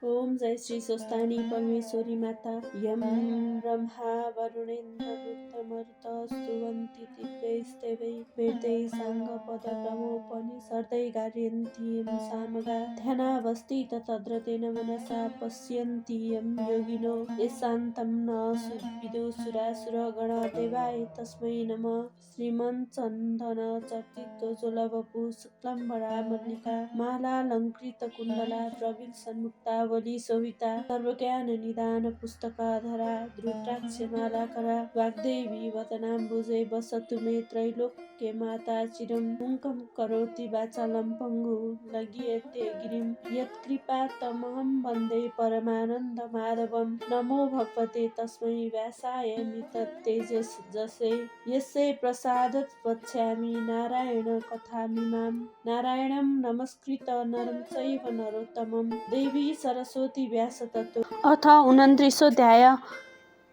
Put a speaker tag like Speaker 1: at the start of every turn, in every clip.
Speaker 1: ओम जय श्री स्वस्तानी परमेश्वरी माता यम ब्रह्मा वरुणेन्द्र रुद्रमरुतस्तुवन्ति दिव्यैस्तवै वेदै साङ्गपदक्रमोपनिषदै गायन्ति यं सामगा ध्यानावस्थित तद्रतेन मनसा पश्यन्ति यं योगिनो यशान्तं न विदुसुरासुरगणदेवाय तस्मै नमः श्रीमन्चन्दन चर्चित्वजोलवपु शुक्लम्बरा मल्लिका मालालङ्कृतकुण्डला प्रविलसन्मुक्ता शोभिता सर्वज्ञान निदान पुस्तकाधरा द्रुत्राक्षमालाकरा वाग्देवी वदनाम्बुजे वसतु मे त्रैलोक्य माता चिरं मुङ्कं करोति वाचालं पङ्गु लघ्यते गिरिं यत्कृपातमहं वन्दे परमानन्दमाधवं नमो भगवते तस्मै व्यासाय नितत्तेजसे यस्य प्रसादत वक्ष्यामि नारायण कथामिमां नारायणं नमस्कृत नरं चैव नरोत्तमं देवी सरस्वती व्यास तत्त्व अथ 29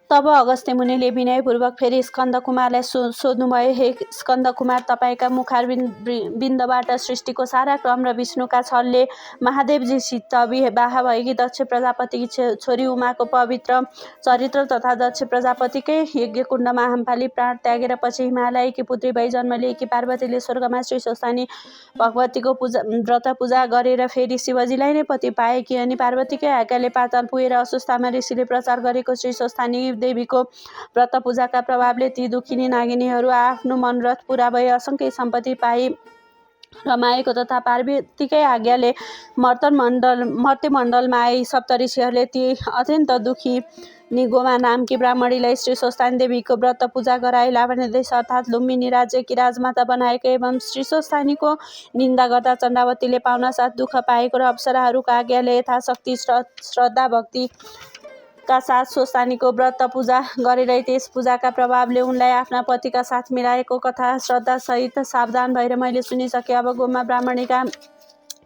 Speaker 1: तब अगस्त्य मुनिले विनयपूर्वक फेरि स्कन्द कुमारलाई सोध्नुभयो, हे स्कन्द कुमार, तपाईँका मुखारविन्दबाट सृष्टिको सारा क्रम र विष्णुका छलले महादेवजीसित विवाह भएकी दक्ष प्रजापतिकी छोरी उमाको पवित्र चरित्र तथा दक्ष प्रजापतिकै यज्ञकुण्डमा हाम्फाली प्राण त्यागेर पछि हिमालयकी पुत्री भई जन्म लिएकी पार्वतीले स्वर्गमा श्री स्वस्तानी भगवतीको व्रत पूजा गरेर फेरि शिवजीलाई नै पति पाएकी अनि पार्वतीकै आज्ञाले पाताल पुगेर अस्वस्थामा ऋषिले प्रचार गरेको श्री स्वस्तानी देवीको व्रत पूजाका प्रभावले ती दुखिनी नागिनीहरू आफ्नो मनोरथ पुरा भई असंख्य सम्पत्ति पाई रमाएको तथा पार्वतीकै आज्ञाले मर्त्यमण्डलमा आई सप्तऋषिहरूले ती अत्यन्त दुखी गोमा नामकी ब्राह्मणीलाई श्री स्वस्तानी देवीको व्रत पूजा गराई लावण्य देश अर्थात् लुम्बिनी राज्यकी राजमाता बनाएको एवं श्री स्वस्तानीको निन्दा गर्दा चण्डावतीले पाउनासाथ दुःख पाएको र अप्सराहरूको आज्ञाले यथाशक्ति श्रद्धा भक्ति का साथ स्वस्तानीको व्रत पूजा गरेर त्यस पूजाका प्रभावले उनलाई आफ्ना पतिका साथ मिलाएको कथा श्रद्धासहित सावधान भएर मैले सुनिसकेँ। अब गोमा ब्राह्मणीका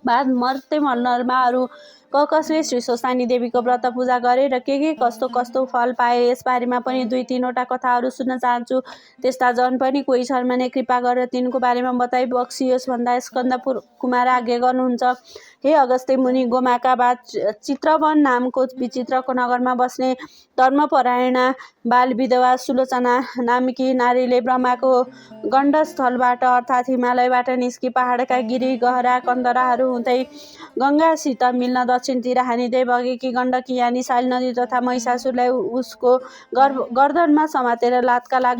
Speaker 1: बाद मर्त्यमण्डलमा अरू कसले श्री स्वस्तानी देवीको व्रत पूजा गरे र के कस्तो कस्तो फल पाए यसबारेमा पनि 2-3वटा कथाहरू सुन्न चाहन्छु। त्यस्ता जन पनि कोही छन् भने कृपा गरेर तिनको बारेमा बताइ बक्सियोस् भन्दा स्कन्द कुमार आज्ञा गर्नुहुन्छ। हे अगस्त्य मुनि, गोमाका बाद चित्रवन नामको विचित्रको नगरमा बस्ने धर्मपरायणा बाल विधवा सुलोचना नामकी नारीले ब्रह्माको गण्डस्थलबाट अर्थात् हिमालयबाट निस्की पहाडका गिरी गहरा कन्दराहरू हुँदै गङ्गासित मिल्न दक्षिणतिर हानिँदै बगेकी गण्डकी यानी शाली नदी तथा महिषासुरलाई उसको गर्दनमा समातेर लातका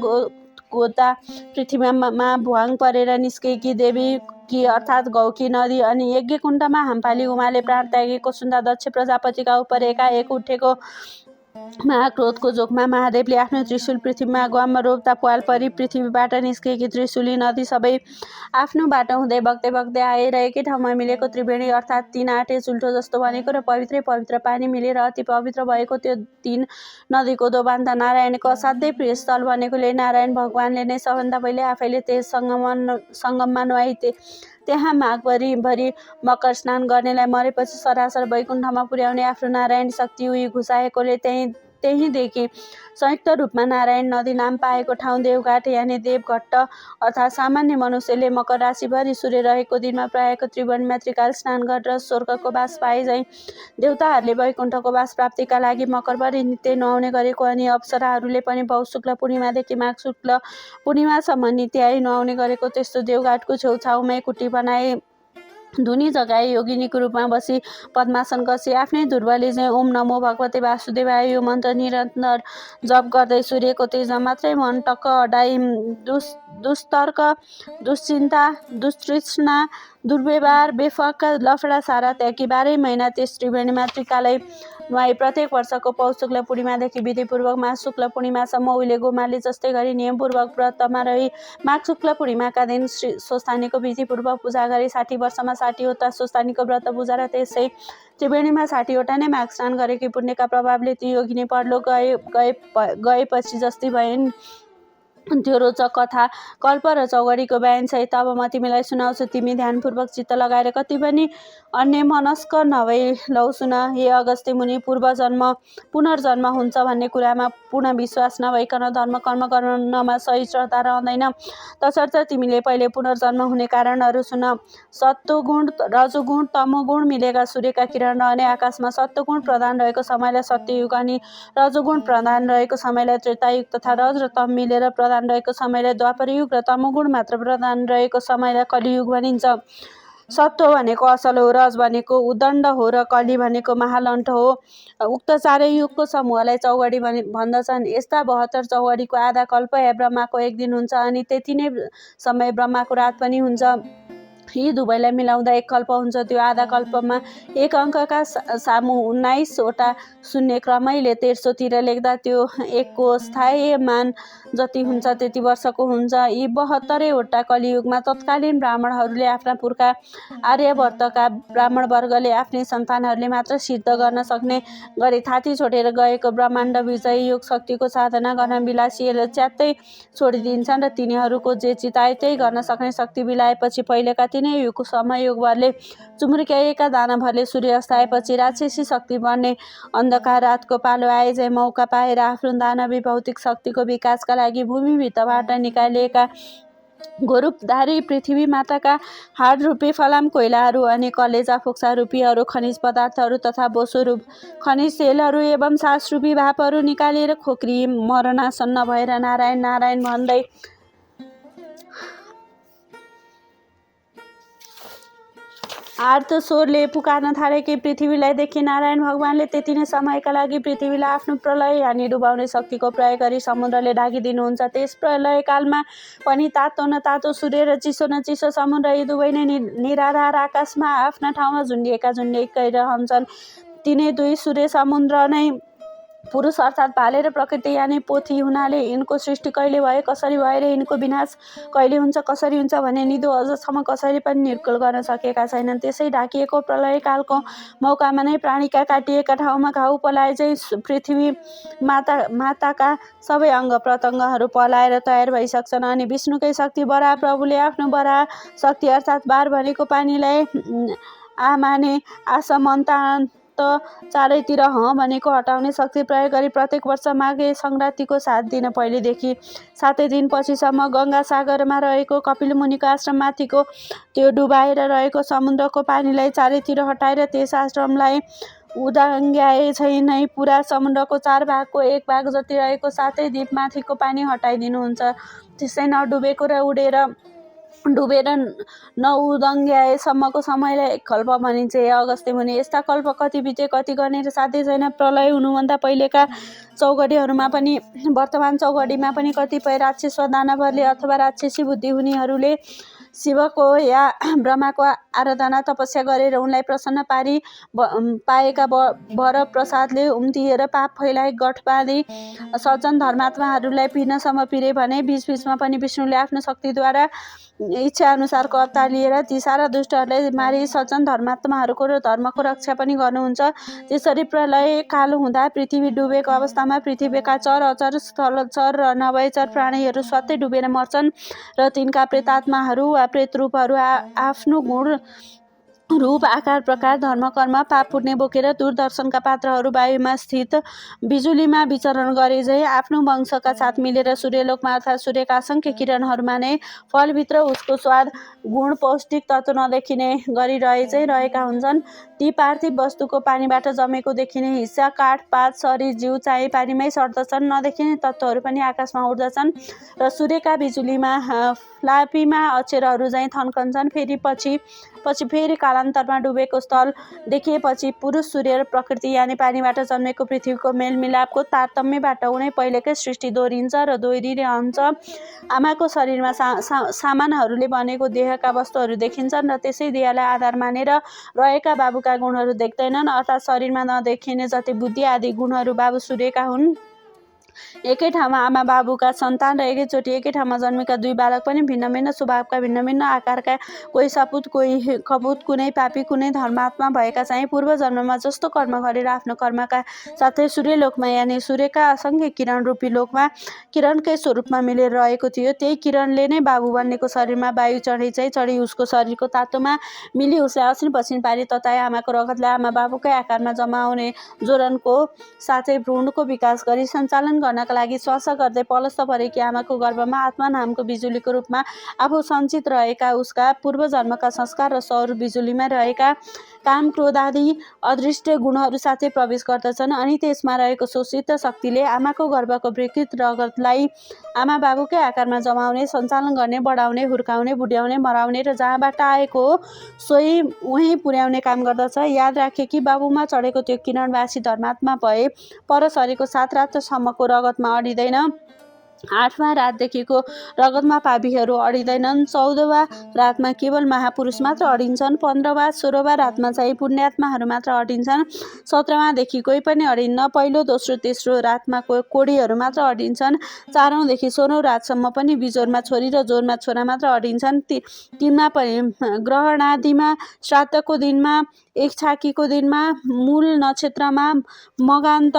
Speaker 1: गोता पृथ्वीमा भुवाङ परेर निस्केकी देवी की अर्थात् गौकी नदी अनि यज्ञकुण्डमा हाम्फाली उमाले प्राण त्यागेको सुन्दा दक्ष प्रजापतिका उपर एकाएक उठेको महाक्रोधको जोखमा महादेवले आफ्नो त्रिशूल पृथ्वीमा गम रोप्दा प्वाल परी पृथ्वीबाट निस्केकी त्रिशूली नदी सबै आफ्नो बाटो हुँदै बग्दै आएर एकै ठाउँमा मिलेको त्रिवेणी अर्थात् 3 आटे चुल्ठो जस्तो बनेको र पवित्र पानी मिलेर अति पवित्र भएको त्यो 3 नदीको दोभान त नारायणको असाध्यै प्रिय स्थल बनेकोले नारायण भगवानले नै सबभन्दा पहिले आफैले त्यस सङ्गममा नुहाई त्यहाँ माघभरि मकर स्नान गर्नेलाई मरेपछि सरासर वैकुण्ठमा पुर्याउने आफ्नो नारायण शक्ति उही घुसाएकोले त्यहीँदेखि संयुक्त रूपमा नारायण नदी नाम पाएको ठाउँ देवघाट यानि देवघट्ट अर्थात् सामान्य मनुष्यले मकर राशिभरि सूर्य रहेको दिनमा प्रायको त्रिवेणीमा त्रिकाल स्नान गरेर स्वर्गको बास पाए झैँ देवताहरूले वैकुण्ठको बास प्राप्तिका लागि मकरभरि नित्य नुहाउने गरेको अनि अप्सराहरूले पनि पौष शुक्ल पूर्णिमादेखि माघ शुक्ल पूर्णिमासम्म नित्य नुहाउने गरेको त्यस्तो देवघाटको छेउछाउमै कुटी बनाए धुनी जगाए योगिनीको रूपमा बसी पद्मासन कसी आफ्नै दुर्बली चाहिँ ओम नमो भगवते वासुदेवाय यो मन्त्र निरन्तर जप गर्दै सूर्यको तेजमा मात्रै मन टक्क अडाई दुस्तर्क दुश्चिन्ता दुस्तृष्णा दुर्व्यवहार बेफक लफडा सारा त्यागी 12 महिना त्यस त्रिवेणीमा त्रिकालै नुहाई प्रत्येक वर्षको पौष शुक्ल पूर्णिमादेखि विधिपूर्वक माघ शुक्ल पूर्णिमासम्म उहिले गोमाले जस्तै गरी नियमपूर्वक व्रतमा रही माघ शुक्ल पूर्णिमाका दिन श्री स्वस्तानीको विधिपूर्वक पूजा गरी 60 वर्षमा 60वटा स्वस्तानीको व्रत पूजा र त्यसै त्रिवेणीमा 60वटा नै माघ स्नान गरेकी पुण्यका प्रभावले ती योगिनी परलोक गएपछि जस्तै भइन्। त्यो रोचक कथा कल्प र चौगडीको बयान सहित अब म तिमीलाई सुनाउँछु, तिमी ध्यानपूर्वक चित्त लगाएर कति पनि अन्य मनस्क नभई लौ सुन। हे अगस्त्य मुनि, पुनर्जन्म हुन्छ भन्ने कुरामा पूर्ण विश्वास नभइकन धर्म कर्म गर्नमा सही श्रद्धा रहँदैन। तसर्थ तिमीले पहिले पुनर्जन्म हुने कारणहरू सुन। सत्वगुण, रजोगुण, तमोगुण मिलेका सूर्यका किरण रहने आकाशमा सत्वगुण प्रधान रहेको समयलाई सत्ययुग अनि रजोगुण प्रधान रहेको समयलाई त्रेतायुग तथा रज र तम मिलेर प्रधान रहेको समयलाई द्वापरयुग र तमोगुण मात्र प्रधान रहेको समयलाई कलियुग भनिन्छ। सत्व भनेको असल हो, रज भनेको उद्दण्ड हो र कली भनेको महालण्ठ हो। उक्त चारै युगको समूहलाई चौगडी भन्दछन्। यस्ता 72 चौगडीको आधा कल्प या ब्रह्माको एक दिन हुन्छ अनि त्यति नै समय ब्रह्माको रात पनि हुन्छ। यी दुवैलाई मिलाउँदा एक कल्प हुन्छ। त्यो आधा कल्पमा एक अङ्कका सामु 19 वटा शून्य क्रमैले तेर्सोतिर लेख्दा त्यो एकको स्थायी मान जति हुन्छ त्यति वर्षको हुन्छ। यी 72 वटा कलियुगमा तत्कालीन ब्राह्मणहरूले आफ्ना पुर्खा आर्यावर्तका ब्राह्मण वर्गले आफ्नै सन्तानहरूले मात्र सिद्ध गर्न सक्ने गरी थाती छोडेर गएको ब्रह्माण्ड विजय योग शक्तिको साधना गर्न विलासीले च्यात्तै छोडिदिन्छन् र तिनीहरूको जे चिताए त्यही गर्न सक्ने शक्ति बिलाएपछि पहिलेका तिनै युगको समयोगभरले चुम्रिक्याएका दानवहरूले सूर्यास्ताएपछि राक्षसी शक्ति बढ्ने अन्धकार रातको पालो आए झै मौका पाएर आफ्नो दानवी भौतिक शक्तिको विकासका लागि भूमिभित्रबाट निकालिएका गोरूपधारी पृथ्वी माताका हाड रूपी फलाम कोइलाहरू अनि कलेजा फोक्सा रूपी अरू खनिज पदार्थहरू तथा बोसो रूप खनिज तेलहरू एवं सास रूपी भापहरू निकालेर खोक्री मरणासन्न भएर नारायण नारायण भन्दै आर्त स्वरले पुकार्न थालेकी पृथ्वीलाई देखि नारायण भगवानले त्यति नै समयका लागि पृथ्वीलाई आफ्नो प्रलय हानि डुबाउने शक्तिको प्रयोग गरी समुद्रले ढाकिदिनुहुन्छ। त्यस प्रलय कालमा पनि तातो न तातो सूर्य र चिसो न चिसो समुद्र यी दुवै नै निराधार आकाशमा आफ्ना ठाउँमा झुन्डिएकै रहन्छन्। तिनै दुई सूर्य समुद्र नै पुरुष अर्थात् भाले र प्रकृति यानि पोथी हुनाले यिनको सृष्टि कहिले भयो, कसरी भयो र यिनको विनाश कहिले हुन्छ, कसरी हुन्छ भन्ने निधो अझसम्म कसरी पनि निर्कुल गर्न सकेका छैनन्। त्यसै ढाकिएको प्रलयकालको मौकामा नै प्राणीका काटिएका ठाउँमा घाउ पलाए चाहिँ पृथ्वी माताका सबै अङ्ग प्रत्यङ्गहरू पलाएर तयार भइसक्छन् अनि विष्णुकै शक्ति बराह प्रभुले आफ्नो बराह शक्ति अर्थात् बार भनेको पानीलाई आमाने आसमन्तान्त चारैतिर भनेको हटाउने शक्ति प्रयोग गरी प्रत्येक वर्ष माघे सङ्क्रान्तिको 7 दिन पहिलेदेखि 7 दिन पछिसम्म गङ्गा सागरमा रहेको कपिल मुनिको आश्रममाथिको त्यो डुबाएर रहेको समुद्रको पानीलाई चारैतिर हटाएर त्यस आश्रमलाई उदाङ्ग्याए झै नै पुरा समुद्रको 4 भागको 1 भाग जति रहेको 7 द्वीपमाथिको पानी हटाइदिनुहुन्छ। त्यसै नडुबेको र डुबेर नउदङ्ग्याएसम्मको समयलाई एक कल्प भनिन्छ। हे अगस्त्य मुनि, यस्ता कल्प कति बिते कति गर्ने र साध्य छैन। प्रलय हुनुभन्दा पहिलेका चौगडीहरूमा पनि वर्तमान चौगडीमा पनि कतिपय राक्षस वा दानवहरूले अथवा राक्षसी बुद्धि हुनेहरूले शिवको या ब्रह्माको आराधना तपस्या गरेर उनलाई प्रसन्न पाएका वर प्रसादले उम्तिएर पाप फैलाए गठ बाँधी सज्जन धर्मात्माहरूलाई पिर्नसम्म पिरे भने बीचबीचमा पनि विष्णुले आफ्नो शक्तिद्वारा इच्छा अनुसारको अवतार लिएर ती सारा दुष्टहरूलाई मारी सज्जन धर्मात्माहरूको र धर्मको रक्षा पनि गर्नुहुन्छ। त्यसरी प्रलय काल हुँदा पृथ्वी डुबेको अवस्थामा पृथ्वीका चर अचर स्थलचर र नभयचर प्राणीहरू स्वात्तै डुबेर मर्छन् र तिनका प्रेतात्माहरू वा प्रेत रूपहरू आफ्नो गुण रूप आकार प्रकार धर्म कर्म पाप पुण्य बोकेर दूरदर्शनका पात्रहरू वायुमा स्थित बिजुलीमा विचरण गरे झै आफ्नो वंशका साथ मिलेर सूर्यलोकमा अर्थात् सूर्यका असङ्ख्य किरणहरूमा नै फलभित्र उसको स्वाद गुण पौष्टिक तत्त्व नदेखिने गरी रहेका हुन्छन्। ती पार्थिव वस्तुको पानीबाट जमेको देखिने हिस्सा काठ पात शरीर जीव चाहिँ पानीमै सर्दछन्। नदेखिने तत्त्वहरू पनि आकाशमा उड्दछन् र सूर्यका बिजुलीमा फ्लापीमा अक्षरहरू झैँ थन्कन्छन्। पछि फेरि कालान्तरमा डुबेको स्थल देखिएपछि पुरुष सूर्य र प्रकृति यानि पानीबाट जन्मेको पृथ्वीको मेलमिलापको तारतम्यबाट उनै पहिलेकै सृष्टि दोहोरिन्छ र दोहोरिरहन्छ। आमाको शरीरमा सामानहरूले बनेको देहका वस्तुहरू देखिन्छन् र त्यसै देहलाई आधार मानेर रहेका बाबुका गुणहरू देख्दैनन्। अर्थात् शरीरमा नदेखिने जति बुद्धि आदि गुणहरू बाबु सूर्यका हुन्। एकै ठाउँमा आमा बाबुका सन्तान र एकैचोटि एकै ठाउँमा जन्मेका दुई बालक पनि भिन्न भिन्न स्वभावका भिन्न भिन्न आकारका, कोही सपुत कोही कपुत, कुनै पापी कुनै धर्मात्मा भएका चाहिँ पूर्व जन्ममा जस्तो कर्म गरेर आफ्नो कर्मका साथै सूर्यलोकमा यानि सूर्यका असङ्ख्य किरण रूपी लोकमा किरणकै स्वरूपमा मिलेर रहेको थियो, त्यही किरणले नै बाबु बन्नेको शरीरमा वायु चढी उसको शरीरको तातोमा मिली उसलाई असिन पसिन पारी तताए आमाको रगतलाई आमा बाबुकै आकारमा जमाउने जोरनको साथै भ्रूणको विकास गरी सञ्चालन गर्नका लागि श्वास गर्दै पलस्त परेकी आमाको गर्भमा आत्मा नामको बिजुलीको रूपमा आफू सञ्चित रहेका उसका पूर्व जन्मका संस्कार र सौर बिजुलीमा रहेका काम क्रोध आदि अदृष्ट गुणहरू साथै प्रवेश गर्दछन् अनि त्यसमा रहेको शोषित शक्तिले आमाको गर्भको विकृत रगतलाई आमा बाबुकै आकारमा जमाउने, सञ्चालन गर्ने, बढाउने, हुर्काउने, बुढ्याउने, मराउने र जहाँबाट आएको हो सोही उहीँ पुर्याउने काम गर्दछ। याद राखे कि बाबुमा चढेको त्यो किरणवासी धर्मात्मा भए पर सरेको 7 रातसम्मको रगतमा अडिँदैन, 8वाँ रातदेखिको रगतमा पापीहरू अडिँदैनन्, 14वाँ रातमा केवल महापुरुष मात्र अडिन्छन्, 15वाँ 16वाँ रातमा चाहिँ पुण्यात्माहरू मात्र अडिन्छन्, 17वाँदेखि कोही पनि अडिन्न, पहिलो दोस्रो तेस्रो रातमा कोढीहरू मात्र अडिन्छन्, 4औँदेखि 16औँ रातसम्म पनि बिजोरमा छोरी र जोरमा छोरा मात्र अडिन्छन्, 3मा पनि ग्रहणादिमा, श्राद्धको दिनमा, एक छाकीको दिनमा, मूल नक्षत्रमा, मगान्त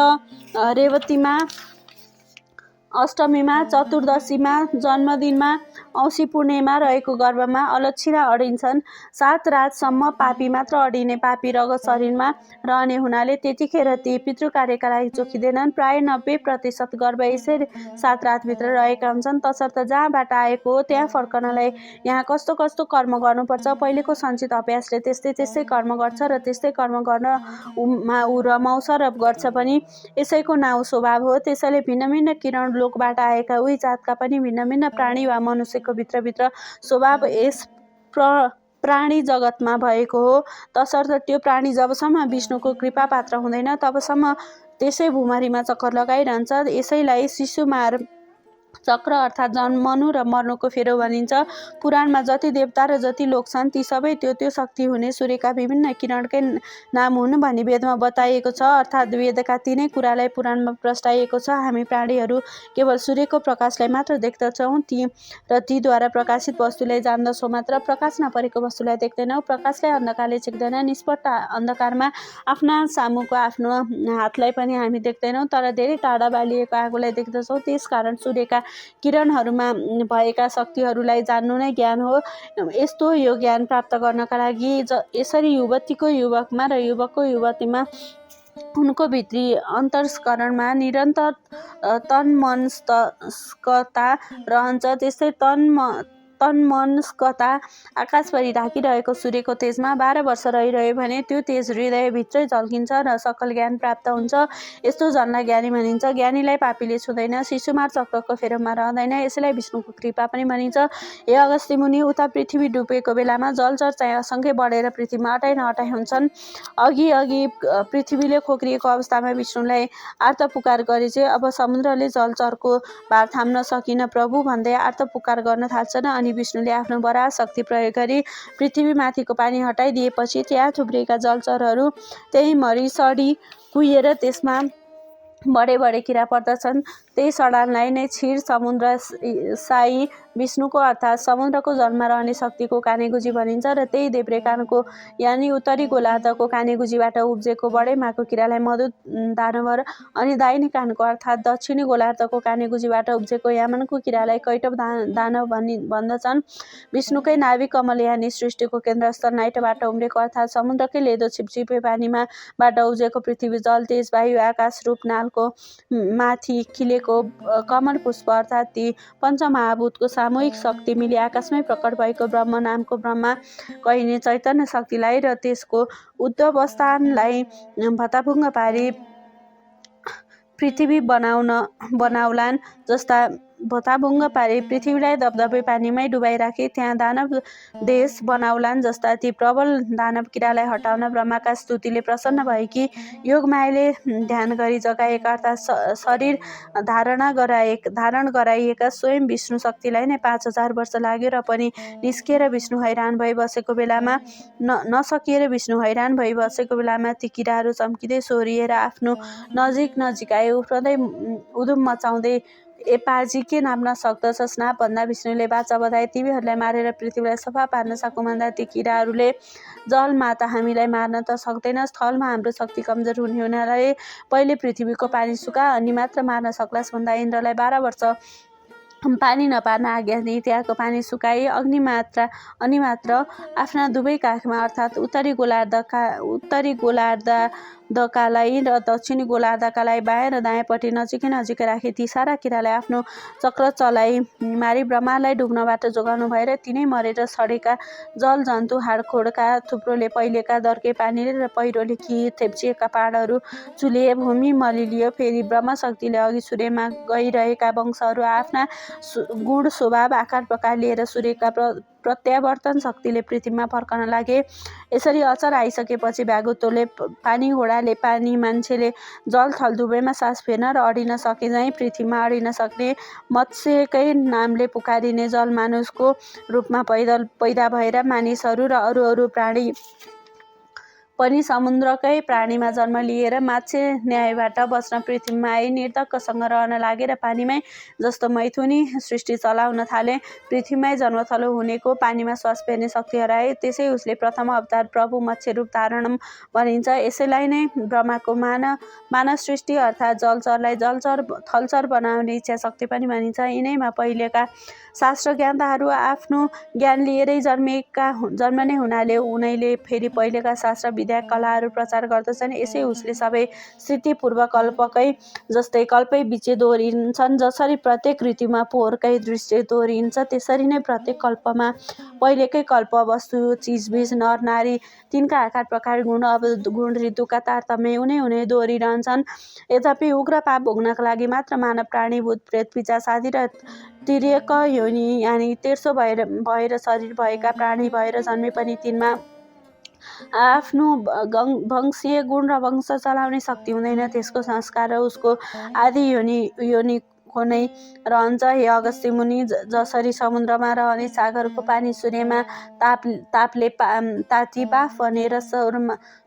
Speaker 1: रेवतीमा, अष्टमीमा, चतुर्दशीमा, जन्मदिनमा, औँसी पूर्णिमा रहेको गर्भमा अलक्षिणा अडिन्छन्। 7 रातसम्म पापी मात्र अडिने, पापी रगत शरीरमा रहने हुनाले त्यतिखेर ती पितृकार्यका लागि चोखिँदैनन्। प्राय 90% गर्भ यसै 7 रातभित्र रहेका हुन्छन्। तसर्थ जहाँबाट आएको हो त्यहाँ फर्कनलाई यहाँ कस्तो कस्तो कर्म गर्नुपर्छ, पहिलेको सञ्चित अभ्यासले त्यस्तै कर्म गर्छ र त्यस्तै कर्म गर्न ऊ रमाउँछ र गर्छ पनि। यसैको नाउँ स्वभाव हो। त्यसैले भिन्न भिन्न किरण लोकबाट आएका उही जातका पनि भिन्न भिन्न प्राणी वा मनुष्यको भित्रभित्र स्वभाव यस प्राणी जगतमा भएको हो। तसर्थ त्यो प्राणी जबसम्म विष्णुको कृपा पात्र हुँदैन तबसम्म त्यसै भुमरीमा चक्कर लगाइरहन्छ। यसैलाई शिशुमार चक्र अर्थात् जन्मनु र मर्नुको फेरो भनिन्छ। पुराणमा जति देवता र जति लोक छन् ती सबै त्यो शक्ति हुने सूर्यका विभिन्न किरणकै नाम हुन् भनी वेदमा बताइएको छ। अर्थात् वेदका तिनै कुरालाई पुराणमा प्रस्ताइएको छ। हामी प्राणीहरू केवल सूर्यको प्रकाशलाई मात्र देख्दछौँ र तीद्वारा प्रकाशित वस्तुलाई जान्दछौँ मात्र। प्रकाश नपरेको वस्तुलाई देख्दैनौँ। प्रकाशलाई अन्धकारले छेक्दैन। निष्पट्ट अन्धकारमा आफ्ना सामुको आफ्नो हातलाई पनि हामी देख्दैनौँ, तर धेरै टाढा बालिएको आगोलाई देख्दछौँ। त्यसकारण सूर्यका किरणहरूमा भएका शक्तिहरूलाई जान्नु नै ज्ञान हो। यस्तो यो ज्ञान प्राप्त गर्नका लागि यसरी युवतीको युवकमा र युवकको युवतीमा उनको भित्री अन्तस्करणमा निरन्तर तन्मनस्कता रहन्छ। त्यस्तै तन्मनस्कता आकाशभरि ढाकिरहेको सूर्यको तेजमा 12 वर्ष रहिरह्यो भने त्यो तेज हृदयभित्रै झल्किन्छ र सकल ज्ञान प्राप्त हुन्छ। यस्तो जनलाई ज्ञानी भनिन्छ। ज्ञानीलाई पापीले छुँदैन, शिशुमार चक्रको फेरोमा रहँदैन। यसैलाई विष्णुको कृपा पनि भनिन्छ। हे अगस्त्य मुनि, उता पृथ्वी डुबेको बेलामा जलचर चाहिँ असङ्ख्य बढेर पृथ्वीमा अटाइ नअटाइ हुन्छन्। अघि पृथ्वीले खोक्रिएको अवस्थामा विष्णुलाई आर्त पुकार गरे चाहिँ अब समुद्रले जलचरको भार थाम्न सकिन प्रभु भन्दै आर्त पुकार गर्न थाल्छन्। अनि विष्णुले आफ्नो वराह शक्ति प्रयोग गरी पृथ्वीमाथिको पानी हटाइदिएपछि त्यहाँ थुप्रिएका जलचरहरू त्यही मरी सडी कुहिएर त्यसमा बडे किरा पर्दछन्। त्यही सडानलाई नै क्षीर समुद्र साई विष्णुको अर्थात् समुद्रको जलमा रहने शक्तिको कानेगुजी भनिन्छ र त्यही देब्रे कानको यानि उत्तरी गोलार्धको कानेगुजीबाट उब्जेको बडे माको किरालाई मधु दानवर अनि दाहिने कानको अर्थात् दक्षिणी गोलार्धको कानेगुजीबाट उब्जेको यामनको किरालाई कैटभ दानव भन्दछन्। विष्णुकै नाभि कमल यानि सृष्टिको केन्द्रस्थल नाइटबाट उम्रेको अर्थात् समुद्रकै लेदो छिपछिपे पानीमा बाट उब्जेको पृथ्वी, जल, तेज, वायु, आकाश, रूप, नालको माथि खिलेको कमल पुष्प अर्थात् ती पञ्चमहाभूतको सामूहिक शक्ति मिली आकाशमै प्रकट भएको ब्रह्म नामको ब्रह्मा कहिने चैतन्य शक्तिलाई र त्यसको उद्भवस्थानलाई भताभुङ्ग पारी पृथ्वी बनाउलान्। जस्ता भताभुङ्ग पारी पृथ्वीलाई दबदबे पानीमै डुबाइराखे। त्यहाँ दानव देश बनाउलान् जस्ता ती प्रबल दानव किरालाई हटाउन ब्रह्माका स्तुतिले प्रसन्न भएकी योगमायाले ध्यान गरी जगाएका अर्थात् शरीर धारण गराइएका स्वयं विष्णु शक्तिलाई नै 5000 वर्ष लाग्यो र पनि निस्किएर विष्णु हैरान भई बसेको बेलामा नसकिएर विष्णु हैरान भई बसेको बेलामा ती किराहरू चम्किँदै सोहोरिएर आफ्नो नजिक आए। उफ्रँदै उधुम मचाउँदै ए पाजी के नाप्न सक्दछस् नाप भन्दा विष्णुले बाचा बधाए। तिमीहरूलाई मारेर पृथ्वीलाई सफा पार्न सकुँ ती किराहरूले जलमा त हामीलाई मार्न त सक्दैनस्, थलमा हाम्रो शक्ति कमजोर हुनाले पहिले पृथ्वीको पानी सुका अनि मात्र मार्न सक्लास् भन्दा इन्द्रलाई 12 वर्ष पानी नपार्न आज्ञा दिई त्यहाँको पानी सुकाए। अनि मात्र आफ्ना दुवै काखमा अर्थात् उत्तरी गोलार्धकालाई र दक्षिणी गोलार्धकालाई बायाँ र दायाँपट्टि नजिकै राखे। ती सारा किरालाई आफ्नो चक्र चलाई मारी ब्रह्मालाई डुब्नबाट जोगाउनु भएर तिनै मरेर सडेका जल जन्तु हाडखोडका थुप्रोले पहिलेका दर्के पानीले र पहिरोले थेप्चिएका पहाडहरू चुलिए, भूमि मलिलियो। फेरि ब्रह्मशक्तिले अघि सूर्यमा गइरहेका वंशहरू आफ्ना गुण स्वभाव आकार प्रकार लिएर सूर्यका प्रत्यावर्तन शक्तिले पृथ्वीमा फर्कन लागे। यसरी अचर आइसकेपछि भ्यागुतोले पानी घोडाले पानी मान्छेले जल थल दुवैमा सास फेर्न र अडिन सके झैँ पृथ्वीमा अडिन सक्ने मत्स्यकै नामले पुकारिने जल मानुषको रूपमा पैदा भएर मानिसहरू र अरू प्राणी पनि समुद्रकै प्राणीमा जन्म लिएर माछे न्यायबाट बच्न पृथ्वीमा आए। निर्धक्कसँग रहन लागे र पानीमै जस्तो मैथुनी सृष्टि चलाउन थाले। पृथ्वीमै जन्मथलो हुनेको पानीमा श्वास फेर्ने शक्ति हराए। त्यसै उसले प्रथम अवतार प्रभु मत्स्य रूप धारण भनिन्छ। यसैलाई नै ब्रह्माको मानव सृष्टि अर्थात् जलचरलाई जलचर थलचर बनाउने इच्छा शक्ति पनि भनिन्छ। यिनैमा पहिलेका शास्त्र ज्ञाताहरू आफ्नो ज्ञान लिएरै जन्मने हुनाले उनैले फेरि पहिलेका शास्त्र विद्या कलाहरू प्रचार गर्दछन्। यसै उसले सबै सृष्टि पूर्व कल्पकै जस्तै कल्पै बीचे दोहोरिन्छन्। जसरी प्रत्येक ऋतुमा पोहोरकै दृश्य दोहोरिन्छ त्यसरी नै प्रत्येक कल्पमा पहिलेकै कल्प वस्तु चिजबिज नर नारी तिनका आकार प्रकार गुण ऋतुका तारतम्य उनै दोहोरिरहन्छन्। यद्यपि उग्र पाप भोग्नका लागि मात्र मानव प्राणी भूत प्रेत पिशाच आदि र तिर्यक योनि यानि तेर्सो भएर शरीर भएका प्राणी भएर जन्मे पनि तिनमा आफ्नो वंशीय गुण र वंश चलाउने शक्ति हुँदैन। त्यसको संस्कार र उसको आदि योनिको नै रहन्छ। हे अगस्त्य मुनि, जसरी समुद्रमा रहने सागरको पानी सूर्यमा तापले ताती बाफ बनेर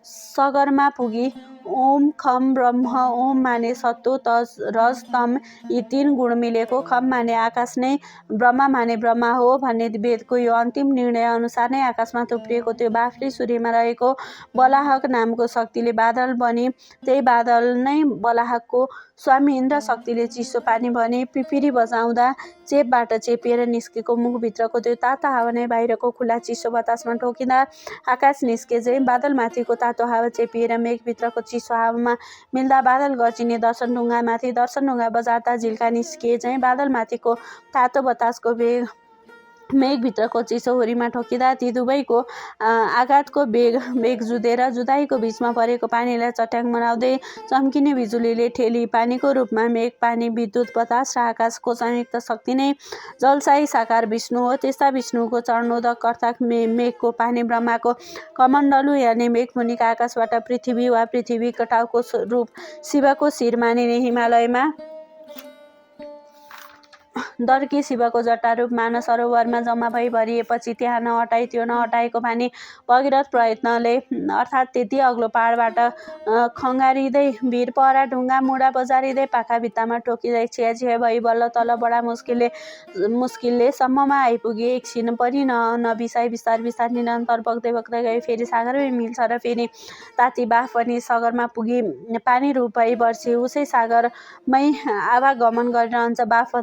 Speaker 1: सगरमा पुगी ओम खम ब्रह्म, ओम माने सत्व तज रज तम यी 3 गुण मिलेको, खम माने आकाश नै ब्रह्मा माने ब्रह्मा हो भन्ने वेदको यो अन्तिम निर्णय अनुसार नै आकाशमा थुप्रिएको त्यो बाफले सूर्यमा रहेको बलाहक नामको शक्तिले बादल बने। त्यही बादल नै बलाहकको स्वामी इन्द्र शक्तिले चिसो पानी भने। पिपिरी बजाउँदा चेपबाट चेपिएर निस्केको मुखभित्रको त्यो तातो हावा नै बाहिरको खुला चिसो बतासमा ठोकिँदा आकाश निस्के झैँ बादलमाथिको तातो हावा चेपिएर मेघभित्रको चिसो हावामा मिल्दा बादल गर्जिने। दर्शन ढुङ्गा बजार्दा झिल्का निस्किए झैँ बादलमाथिको तातो बतासको मेघभित्रको चिसो हुरीमा ठोकिँदा ती दुवैको आघातको बेग जुधेर जुदाईको बीचमा परेको पानीलाई चट्याङ बनाउँदै चम्किने बिजुलीले ठेली पानीको रूपमा मेघ पानी विद्युत बतास र आकाशको संयुक्त शक्ति नै जलशाही साकार विष्णु हो। त्यस्ता विष्णुको चरणोदक अर्थात् मेघको पानी ब्रह्माको कमण्डलु यानि मेघमुनिका आकाशबाट पृथ्वी वा पृथ्वीको टाउको रूप शिवको शिर मानिने हिमालयमा दर्की शिवको जटा रूप मानस सरोवरमा जम्मा भई भरिएपछि त्यहाँ नहटाई त्यो नहटाएको पानी भगीरथ प्रयत्नले अर्थात् त्यति अग्लो पहाडबाट खङ्गारिँदै भिरपहरा ढुङ्गा मुढा बजारिँदै पाखा भित्तामा ठोकिँदै छिया भई बल्ल तल बडा मुस्किलले सम्ममा आइपुगे। एकछिन पनि नबिसाई बिस्तार निरन्तर बग्दै गए। फेरि सागरमै मिल्छ र फेरि ताती बाफ पनि सगरमा पुगी पानी रूप भई बर्छे। उसै सागरमै आवागमन गरिरहन्छ। बाफ